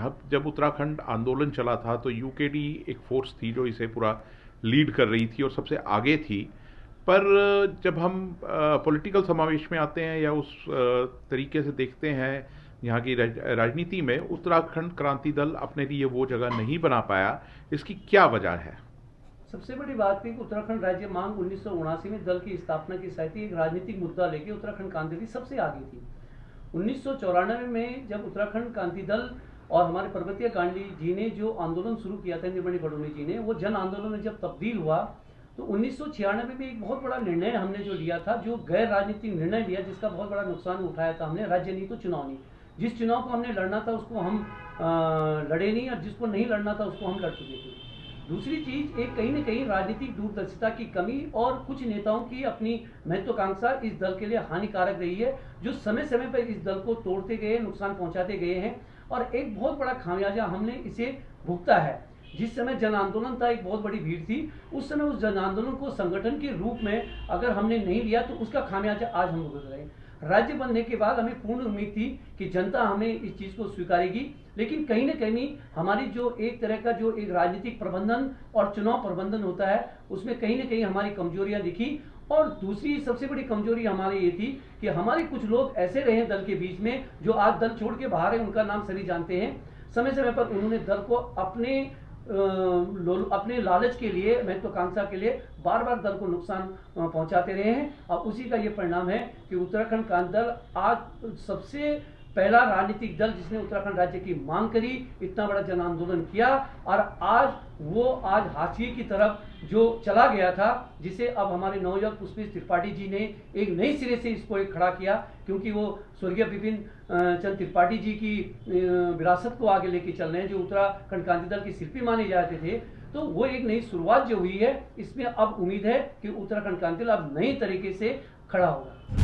जहाँ जब उत्तराखंड आंदोलन चला था तो यूकेडी एक फोर्स थी जो इसे पूरा लीड कर रही थी और सबसे आगे थी। पर जब हम पॉलिटिकल समावेश में आते हैं या उस तरीके से देखते हैं यहाँ की राजनीति में, उत्तराखंड क्रांति दल अपने लिए वो जगह नहीं बना पाया। इसकी क्या वजह है? सबसे बड़ी बात थी कि उत्तराखंड राज्य मांग 1979 में दल की स्थापना की साथ ही एक राजनीतिक मुद्दा लेके उत्तराखंड क्रांति दल सबसे आगे थी। 1994 में जब उत्तराखंड क्रांति दल और हमारे पर्वतीय गांधी जी ने जो आंदोलन शुरू किया था, निर्मणी बडोनी जी ने, वो जन आंदोलन में जब तब्दील हुआ तो 1996 में एक बहुत बड़ा निर्णय हमने जो लिया था, जो गैर राजनीतिक निर्णय लिया, जिसका बहुत बड़ा नुकसान उठाया था हमने। राज्य नहीं तो चुनाव नहीं। जिस चुनाव को हमने लड़ना था उसको हम लड़े नहीं, और जिसको नहीं लड़ना था उसको हम लड़ चुके थे। दूसरी चीज, एक कहीं न कहीं राजनीतिक दूरदर्शिता की कमी और कुछ नेताओं की अपनी महत्वाकांक्षा इस दल के लिए हानिकारक रही है, जो समय समय पर इस दल को तोड़ते गए, नुकसान पहुंचाते गए हैं। और एक बहुत बड़ा खामियाजा हमने इसे भुगता है। जिस समय जन आंदोलन था, एक बहुत बड़ी भीड़ थी, उस समय उस जन आंदोलन को संगठन के रूप में अगर हमने नहीं लिया तो उसका खामियाजा आज हम भुगत रहे हैं। राज्य बनने के बाद हमें पूर्ण उम्मीद थी कि जनता हमें इस चीज को स्वीकारेगी, लेकिन कहीं न कहीं हमारी जो एक तरह का जो एक राजनीतिक प्रबंधन और चुनाव प्रबंधन होता है, उसमें कहीं न कहीं हमारी कमजोरियां दिखी। और दूसरी सबसे बड़ी कमजोरी हमारी ये थी कि हमारे कुछ लोग ऐसे रहे दल के बीच में जो आज दल छोड़ के बाहर है, उनका नाम सभी जानते हैं। समय समय पर उन्होंने दल को अपने लालच के लिए, महत्वाकांक्षा के लिए बार बार दल को नुकसान पहुंचाते रहे हैं। और उसी का ये परिणाम है कि उत्तराखंड क्रांति दल आज सबसे पहला राजनीतिक दल जिसने उत्तराखंड राज्य की मांग करी, इतना बड़ा जन आंदोलन किया, और आज हाशिए की तरफ जो चला गया था, जिसे अब हमारे नवयुवक पुष्पेश त्रिपाठी जी ने एक नई सिरे से इसको एक खड़ा किया, क्योंकि वो स्वर्गीय विपिन चंद्र त्रिपाठी जी की विरासत को आगे लेके चल रहे हैं, जो उत्तराखंड क्रांति दल के शिल्पी माने जाते थे। तो वो एक नई शुरुआत जो हुई है, इसमें अब उम्मीद है कि उत्तराखंड क्रांति दल अब नई तरीके से खड़ा होगा।